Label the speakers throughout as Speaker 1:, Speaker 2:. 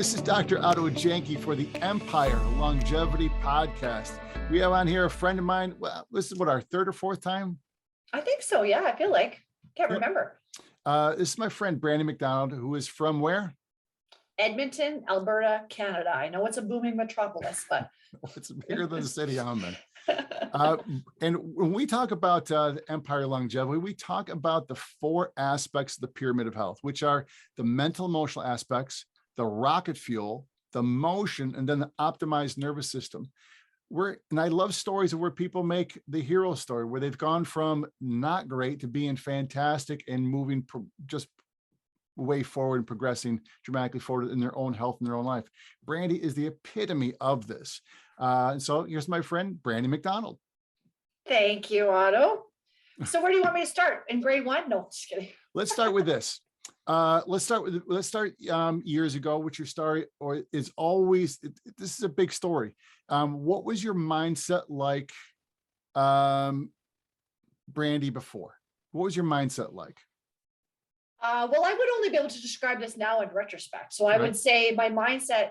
Speaker 1: This is Dr. Otto Janke for the Empire Longevity Podcast. We have on here a friend of mine. Well, this is what, our third or fourth time?
Speaker 2: I think so. Yeah, I feel like. Can't remember.
Speaker 1: This is my friend Brandi MacDonald, who is from where?
Speaker 2: Edmonton, Alberta, Canada. I know it's a booming metropolis, but
Speaker 1: it's bigger than the city I'm in. And when we talk about the Empire Longevity, we talk about the four aspects of the pyramid of health, which are the mental, emotional aspects, the rocket fuel, the motion, and then the optimized nervous system. And I love stories of where people make the hero story, where they've gone from not great to being fantastic and moving just way forward and progressing dramatically forward in their own health and their own life. Brandi is the epitome of this. And so here's my friend, Brandi MacDonald.
Speaker 2: Thank you, Otto. So where do you want me to start? In grade one? No, just kidding.
Speaker 1: Let's start with this. Let's start years ago with your story, or is always, this is a big story. What was your mindset like, Brandi, before? What was your mindset like?
Speaker 2: Well, I would only be able to describe this now in retrospect. So I would say my mindset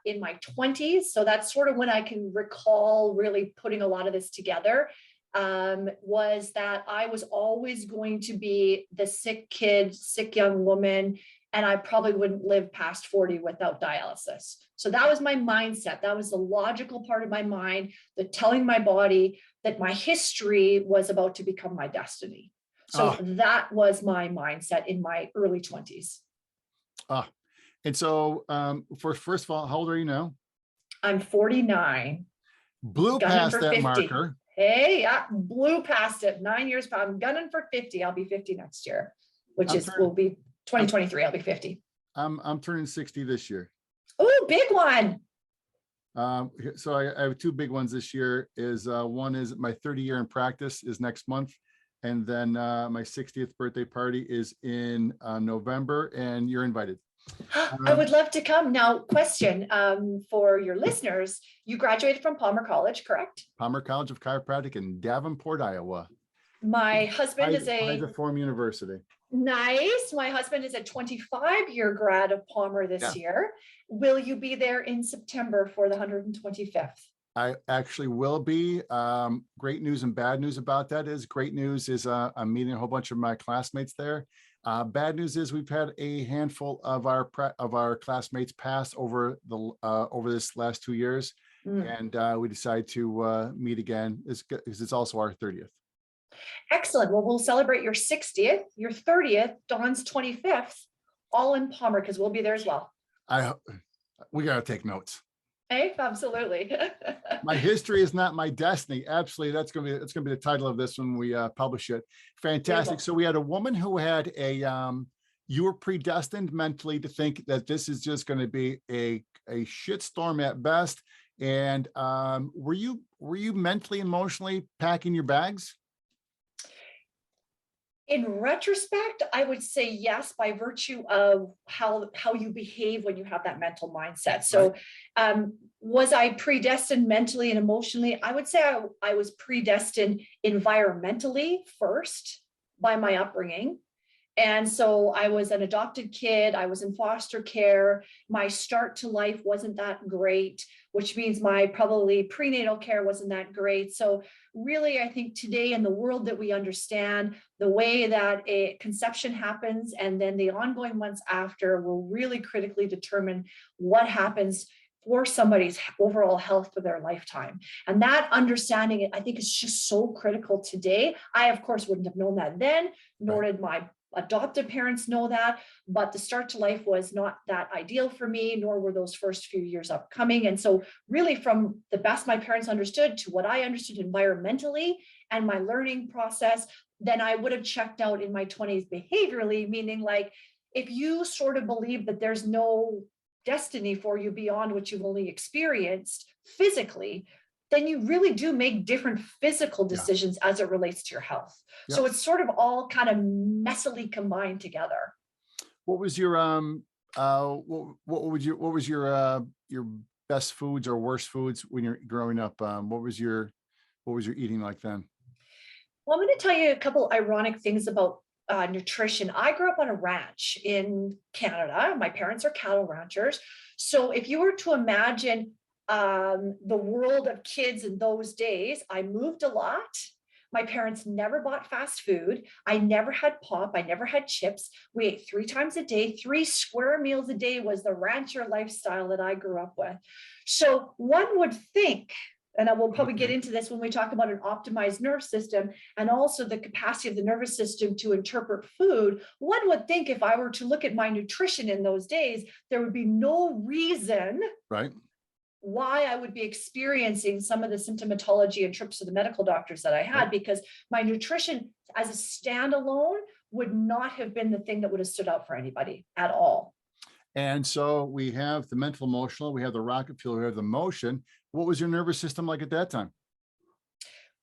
Speaker 2: in my 20s, so that's sort of when I can recall really putting a lot of this together, was that I was always going to be the sick kid, sick young woman, and I probably wouldn't live past 40 without dialysis. So that was my mindset. That was the logical part of my mind, the telling my body that my history was about to become my destiny. So that was my mindset in my early 20s.
Speaker 1: And so first of all, how old are you now?
Speaker 2: I'm 49.
Speaker 1: Blew past that
Speaker 2: 50.
Speaker 1: marker.
Speaker 2: Hey, yeah, blew past it. 9 years. I'm gunning for 50. I'll be 50 next year, will be 2023. I'll be 50.
Speaker 1: I'm turning 60 this year.
Speaker 2: Oh, big one.
Speaker 1: So I have two big ones this year. One is my 30 year in practice is next month. And then my 60th birthday party is in November, and you're invited.
Speaker 2: I would love to come. Now, question for your listeners, you graduated from Palmer College, correct?
Speaker 1: Palmer College of Chiropractic in Davenport, Iowa.
Speaker 2: My husband is
Speaker 1: a Forum University.
Speaker 2: Nice. My husband is a 25-year grad of Palmer this year. Will you be there in September for the 125th?
Speaker 1: I actually will be. Great news and bad news about that is, great news is I'm meeting a whole bunch of my classmates there. Bad news is we've had a handful of our classmates pass over this last 2 years, and we decided to meet again because it's also our 30th.
Speaker 2: Excellent. Well, we'll celebrate your 60th, your 30th, Dawn's 25th, all in Palmer, because we'll be there as well.
Speaker 1: We got to take notes.
Speaker 2: Hey, absolutely.
Speaker 1: My history is not my destiny. Absolutely. That's going to be the title of this when we publish it. Fantastic. So we had a woman who had you were predestined mentally to think that this is just going to be a shitstorm at best. And were you mentally, emotionally packing your bags?
Speaker 2: In retrospect, I would say yes, by virtue of how you behave when you have that mental mindset. So was I predestined mentally and emotionally? I would say I was predestined environmentally first by my upbringing. And so I was an adopted kid. I was in foster care. My start to life wasn't that great, which means my probably prenatal care wasn't that great. So really, I think today in the world that we understand, the way that a conception happens and then the ongoing months after will really critically determine what happens for somebody's overall health for their lifetime. And that understanding, I think, is just so critical today. I, of course, wouldn't have known that then, nor did my adoptive parents know that, but the start to life was not that ideal for me, nor were those first few years upcoming. And so really from the best my parents understood to what I understood environmentally and my learning process, then I would have checked out in my 20s behaviorally, meaning like, if you sort of believe that there's no destiny for you beyond what you've only experienced physically, then you really do make different physical decisions as it relates to your health. Yeah. So it's sort of all kind of messily combined together.
Speaker 1: What was your what was your best foods or worst foods when you're growing up? What was your eating like then?
Speaker 2: Well, I'm going to tell you a couple ironic things about nutrition, I grew up on a ranch in Canada. My parents are cattle ranchers. So if you were to imagine the world of kids in those days, I moved a lot. My parents never bought fast food. I never had pop. I never had chips. We ate 3 times a day. 3 square meals a day was the rancher lifestyle that I grew up with. So one would think, and I will probably get into this when we talk about an optimized nerve system and also the capacity of the nervous system to interpret food. One would think if I were to look at my nutrition in those days, there would be no reason why I would be experiencing some of the symptomatology and trips to the medical doctors that I had, because my nutrition as a standalone would not have been the thing that would have stood out for anybody at all.
Speaker 1: And so we have the mental emotional, we have the rocket fuel, we have the motion. What was your nervous system like at that time?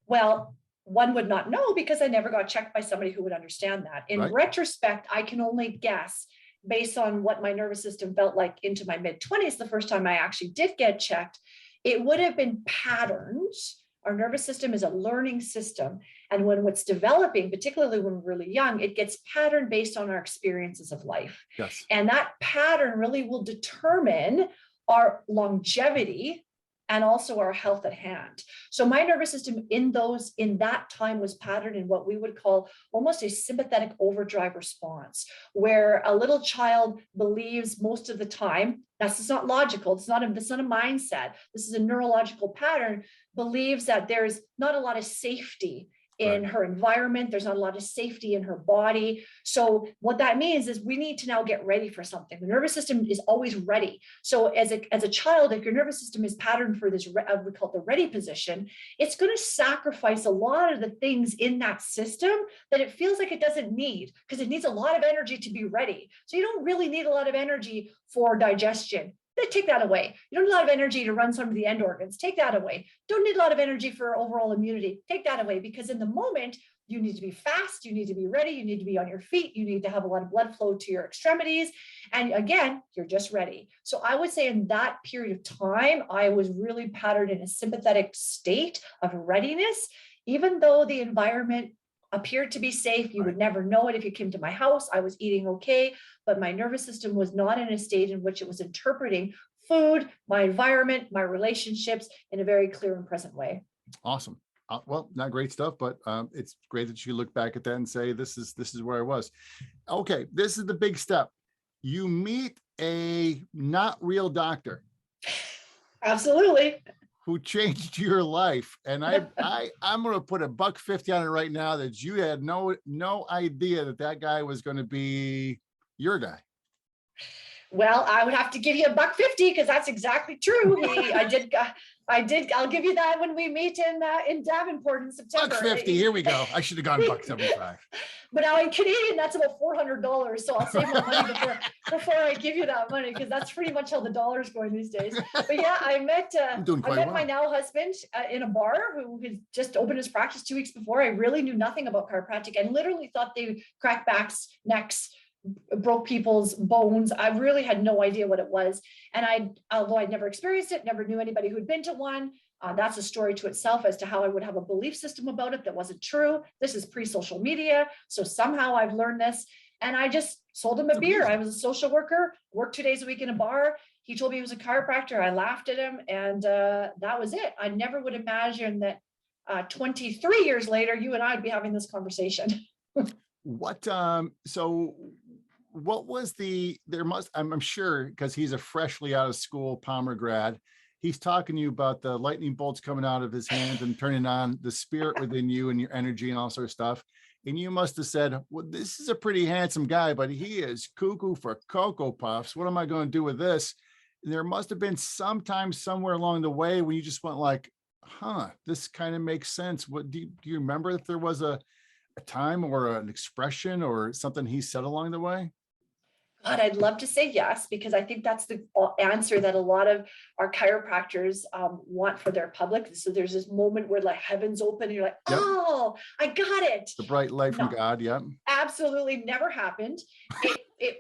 Speaker 2: Well, one would not know because I never got checked by somebody who would understand that. In retrospect, I can only guess based on what my nervous system felt like into my mid-20s, the first time I actually did get checked. It would have been patterns. Our nervous system is a learning system. And when it's developing, particularly when we're really young, it gets patterned based on our experiences of life.
Speaker 1: Yes.
Speaker 2: And that pattern really will determine our longevity and also our health at hand. So my nervous system in that time was patterned in what we would call almost a sympathetic overdrive response, where a little child believes most of the time, that's not logical, it's not a mindset, this is a neurological pattern, believes that there's not a lot of safety in her environment, there's not a lot of safety in her body. So what that means is we need to now get ready for something. The nervous system is always ready. So as a child, if your nervous system is patterned for this, we call it the ready position, it's going to sacrifice a lot of the things in that system that it feels like it doesn't need, because it needs a lot of energy to be ready. So you don't really need a lot of energy for digestion. Take that away. You don't need a lot of energy to run some of the end organs. Take that away. Don't need a lot of energy for overall immunity. Take that away, because in the moment, you need to be fast, you need to be ready, you need to be on your feet, you need to have a lot of blood flow to your extremities. And again, you're just ready. So I would say in that period of time, I was really patterned in a sympathetic state of readiness, even though the environment appeared to be safe. You would never know it if you came to my house. I was eating okay, but my nervous system was not in a state in which it was interpreting food, my environment, my relationships in a very clear and present way.
Speaker 1: Awesome. Well, not great stuff, but it's great that you look back at that and say, this is where I was. Okay, this is the big step. You meet a not real doctor.
Speaker 2: Absolutely.
Speaker 1: Who changed your life. And I'm going to put $150 on it right now that you had no idea that guy was going to be your guy.
Speaker 2: Well, I would have to give you $150 because that's exactly true. I'll give you that when we meet in Davenport in September.
Speaker 1: $150, here we go. I should have gone $175.
Speaker 2: But now in Canadian, that's about $400. So I'll save my money before I give you that money, because that's pretty much how the dollar is going these days. But yeah, I met my now husband in a bar who had just opened his practice 2 weeks before. I really knew nothing about chiropractic and literally thought they cracked backs, necks, broke people's bones. I really had no idea what it was. And although I'd never experienced it, never knew anybody who'd been to one. That's a story to itself as to how I would have a belief system about it that wasn't true. This is pre-social media. So somehow I've learned this. And I just sold him a beer. I was a social worker, worked 2 days a week in a bar. He told me he was a chiropractor. I laughed at him, and that was it. I never would imagine that 23 years later, you and I would be having this conversation.
Speaker 1: What was I'm sure, because he's a freshly out of school Palmer grad, he's talking to you about the lightning bolts coming out of his hands and turning on the spirit within you and your energy and all sort of stuff. And you must have said, well, this is a pretty handsome guy, but he is cuckoo for Cocoa Puffs. What am I going to do with this? And there must have been sometime somewhere along the way when you just went like, this kind of makes sense. What do you remember if there was a time or an expression or something he said along the way?
Speaker 2: God, I'd love to say yes, because I think that's the answer that a lot of our chiropractors want for their public. So there's this moment where like heavens open and you're like, oh, I got it.
Speaker 1: The bright light from God. Yeah.
Speaker 2: Absolutely never happened.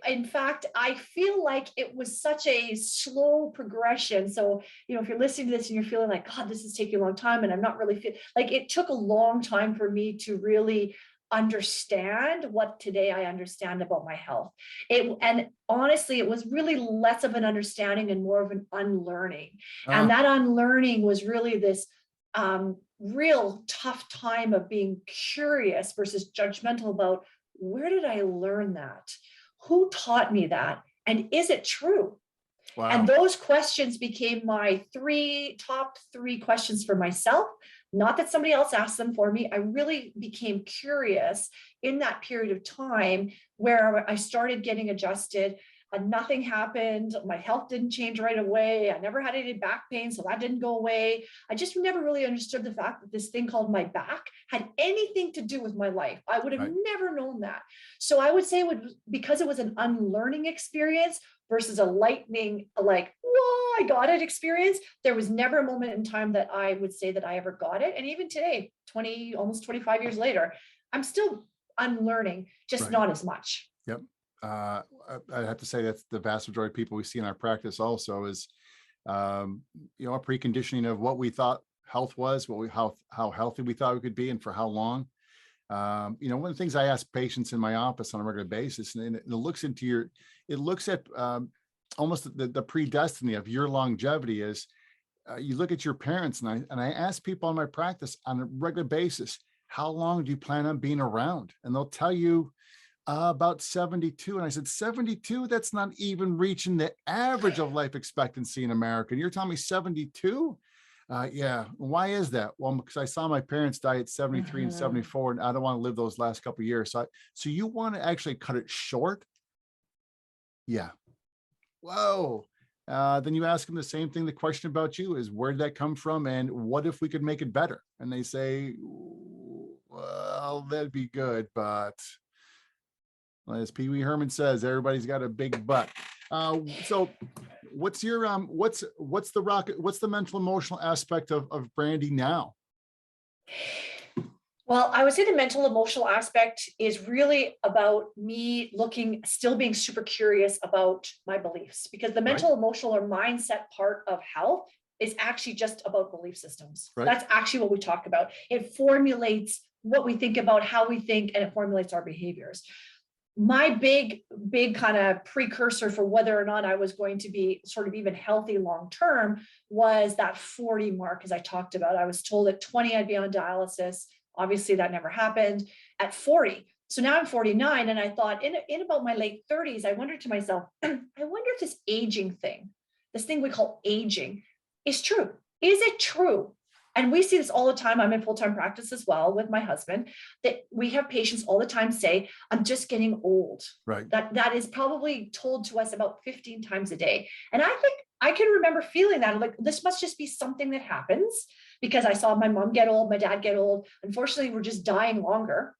Speaker 2: In fact, I feel like it was such a slow progression. So, if you're listening to this and you're feeling like, God, this is taking a long time and I'm not really like, it took a long time for me to really understand what today I understand about my health. And honestly, it was really less of an understanding and more of an unlearning. And that unlearning was really this real tough time of being curious versus judgmental about, where did I learn that? Who taught me that? And is it true?
Speaker 1: Wow.
Speaker 2: And those questions became my top three questions for myself. Not that somebody else asked them for me. I really became curious in that period of time where I started getting adjusted. Nothing happened. My health didn't change right away. I never had any back pain, so that didn't go away. I just never really understood the fact that this thing called my back had anything to do with my life. I would have never known that. So I would say because it was an unlearning experience versus a lightning, like, whoa, I got it experience, there was never a moment in time that I would say that I ever got it. And even today, almost 25 years later, I'm still unlearning, just not as much.
Speaker 1: Yep. I have to say that's the vast majority of people we see in our practice also is, a preconditioning of what we thought health was, how healthy we thought we could be and for how long. One of the things I ask patients in my office on a regular basis, and it looks at almost the predestiny of your longevity is, you look at your parents, and I ask people in my practice on a regular basis, how long do you plan on being around? And they'll tell you, about 72. And I said, 72, that's not even reaching the average of life expectancy in America. And you're telling me 72? Yeah. Why is that? Well, because I saw my parents die at 73 and 74, and I don't want to live those last couple of years. So you want to actually cut it short? Yeah. Whoa. Then you ask them the same thing. The question about you is, where did that come from? And what if we could make it better? And they say, well, that'd be good, but as Pee Wee Herman says, everybody's got a big butt. So what's your, what's the mental emotional aspect of Brandi now?
Speaker 2: Well, I would say the mental emotional aspect is really about me still being super curious about my beliefs, because the mental emotional or mindset part of health is actually just about belief systems. That's actually what we talk about. It formulates what we think about, how we think, and it formulates our behaviors. My big kind of precursor for whether or not I was going to be sort of even healthy long-term was that 40 mark, as I talked about. I was told at 20 I'd be on dialysis. Obviously that never happened. At 40. So now I'm 49. And I thought in about my late 30s, I wondered to myself, I wonder if this aging thing, this thing we call aging, is true. Is it true? And we see this all the time. I'm in full-time practice as well with my husband, that we have patients all the time say, I'm just getting old. That is probably told to us about 15 times a day. And I think I can remember feeling that, like, this must just be something that happens because I saw my mom get old, my dad get old. Unfortunately, we're just dying longer.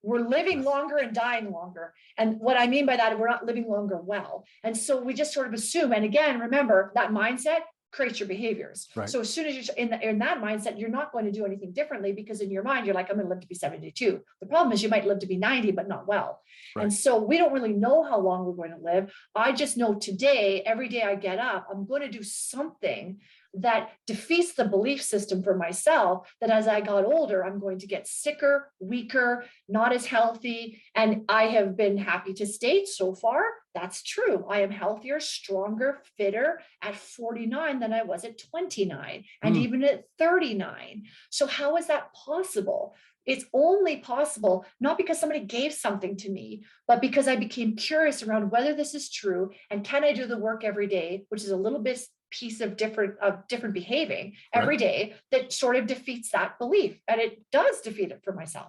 Speaker 2: We're living longer and dying longer. And what I mean by that, we're not living longer well. And so we just sort of assume, and again, remember that mindset creates your behaviors. So as soon as you're in that mindset, you're not going to do anything differently, because in your mind, you're like, I'm going to live to be 72. The problem is you might live to be 90, but not well. And so we don't really know how long we're going to live. I just know today, every day I get up, I'm going to do something that defeats the belief system for myself that as I got older, I'm going to get sicker, weaker, not as healthy. And I have been happy to state so far, that's true. I am healthier, stronger, fitter at 49 than I was at 29 and even at 39. So how is that possible? It's only possible, not because somebody gave something to me, but because I became curious around whether this is true and can I do the work every day, which is a little bit piece of different behaving every day that sort of defeats that belief. And it does defeat it for myself.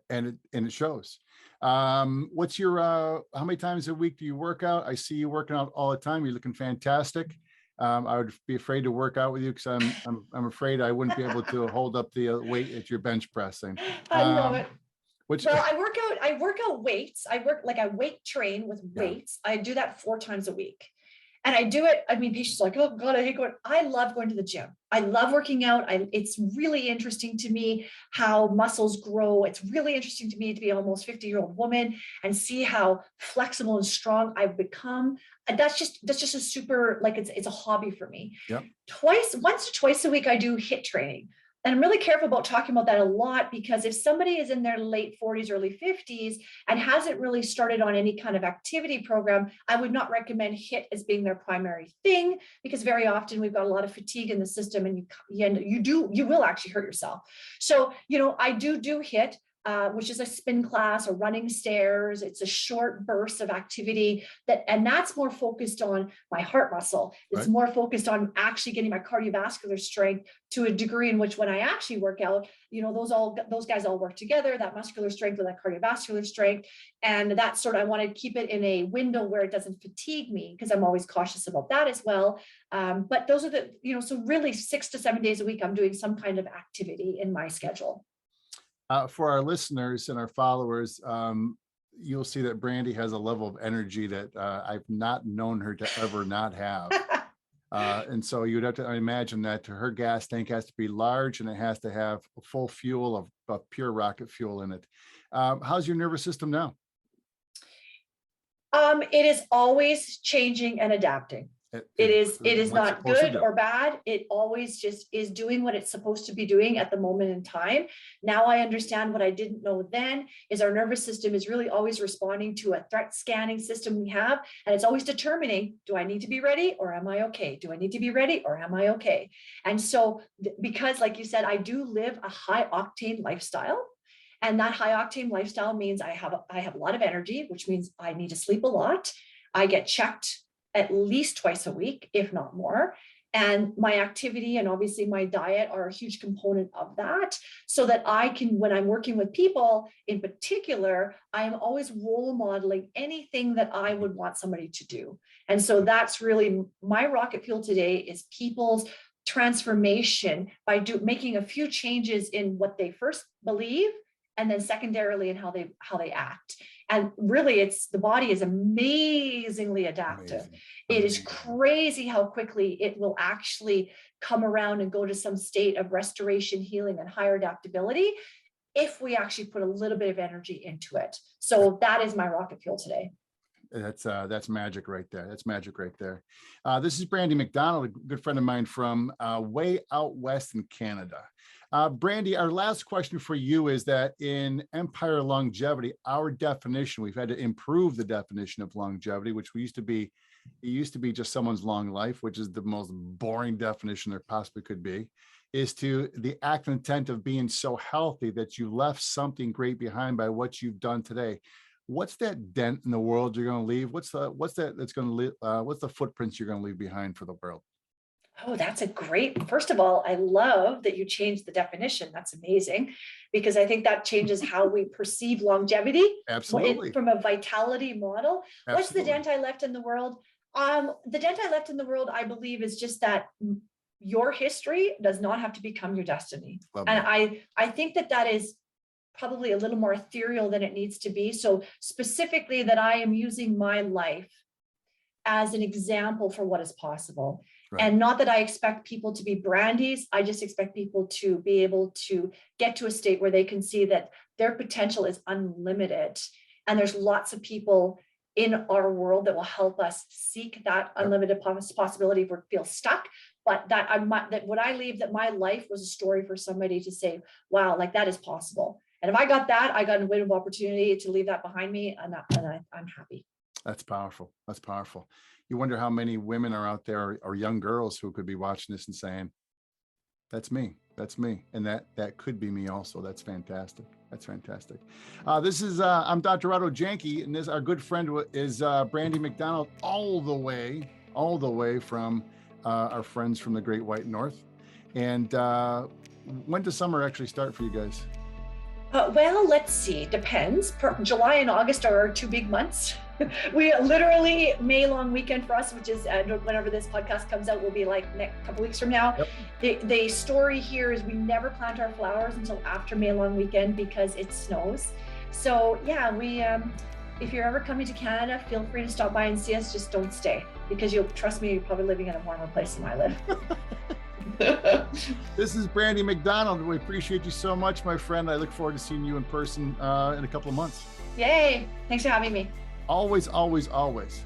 Speaker 1: And it shows. What's your, how many times a week do you work out? I see you working out all the time. You're looking fantastic. I would be afraid to work out with you because I'm afraid I wouldn't be able to hold up the weight at your bench pressing.
Speaker 2: I love it.
Speaker 1: Well,
Speaker 2: I work out weights. I weight train with weights. I do that 4 times a week. And I do it. I mean, patients are like, oh God, I hate going. I love going to the gym. I love working out. It's really interesting to me how muscles grow. It's really interesting to me to be an almost 50-year-old woman and see how flexible and strong I've become. And that's just a super, like, it's a hobby for me. Once or twice a week, I do HIIT training. And I'm really careful about talking about that a lot, because if somebody is in their late 40s, early 50s and hasn't really started on any kind of activity program, I would not recommend HIIT as being their primary thing, because very often we've got a lot of fatigue in the system, and you will actually hurt yourself. So, I do HIIT. Which is a spin class or running stairs. It's a short burst of activity and that's more focused on my heart muscle. It's more focused on actually getting my cardiovascular strength to a degree in which when I actually work out, those guys all work together, that muscular strength with that cardiovascular strength. And that's sort of, I want to keep it in a window where it doesn't fatigue me, because I'm always cautious about that as well. But those are so really 6 to 7 days a week, I'm doing some kind of activity in my schedule.
Speaker 1: For our listeners and our followers, you'll see that Brandi has a level of energy that I've not known her to ever not have. And so you'd have to imagine that her gas tank has to be large, and it has to have a full fuel of pure rocket fuel in it. How's your nervous system now?
Speaker 2: It is always changing and adapting. It is not good or bad. It always just is doing what it's supposed to be doing at the moment in time. Now I understand what I didn't know then is our nervous system is really always responding to a threat scanning system we have. And it's always determining, do I need to be ready or am I okay? Do I need to be ready or am I okay? And so because like you said, I do live a high octane lifestyle. And that high octane lifestyle means I have a lot of energy, which means I need to sleep a lot. I get checked at least twice a week, if not more. And my activity and obviously my diet are a huge component of that, so that I can, when I'm working with people in particular, I am always role modeling anything that I would want somebody to do. And so that's really my rocket fuel today, is people's transformation by making a few changes in what they first believe, and then secondarily in how they act. And really, the body is amazingly adaptive.
Speaker 1: Amazing.
Speaker 2: It is crazy how quickly it will actually come around and go to some state of restoration, healing, and higher adaptability if we actually put a little bit of energy into it. So that is my rocket fuel today.
Speaker 1: That's magic right there. That's magic right there. This is Brandi MacDonald, a good friend of mine from way out west in Canada. Brandi, our last question for you is that in Empire Longevity, our definition, we've had to improve the definition of longevity, which it used to be just someone's long life, which is the most boring definition there possibly could be, is to the act and intent of being so healthy that you left something great behind by what you've done today. What's that dent in the world you're going to leave? What's the footprints you're going to leave behind for the world?
Speaker 2: Oh, that's first of all, I love that you changed the definition. That's amazing, because I think that changes how we perceive longevity.
Speaker 1: Absolutely.
Speaker 2: From a vitality model.
Speaker 1: Absolutely.
Speaker 2: What's the dent I left in the world? The dent I left in the world, I believe, is just that your history does not have to become your destiny.
Speaker 1: Love
Speaker 2: and
Speaker 1: that.
Speaker 2: I think that is probably a little more ethereal than it needs to be. So specifically that I am using my life as an example for what is possible. Right. And not that I expect people to be Brandis. I just expect people to be able to get to a state where they can see that their potential is unlimited. And there's lots of people in our world that will help us seek that unlimited possibility if we feel stuck. But that what I leave, that my life was a story for somebody to say, wow, like that is possible. And if I got that, I got a window of opportunity to leave that behind me, and I'm happy.
Speaker 1: That's powerful. That's powerful. You wonder how many women are out there, or young girls who could be watching this and saying, that's me. That's me. And that could be me also. That's fantastic. That's fantastic. I'm Dr. Otto Janke, and our good friend is Brandi MacDonald, all the way from our friends from the Great White North. And when does summer actually start for you guys?
Speaker 2: Well, let's see. Depends. July and August are our 2 big months. We literally, May long weekend for us, which is whenever this podcast comes out, will be like next couple weeks from now. Yep. The story here is we never plant our flowers until after May long weekend because it snows. So yeah, we if you're ever coming to Canada, feel free to stop by and see us. Just don't stay, because trust me, you're probably living in a warmer place than I live.
Speaker 1: This is Brandi MacDonald. We appreciate you so much, my friend. I look forward to seeing you in person in a couple of months.
Speaker 2: Yay. Thanks for having me.
Speaker 1: Always, always, always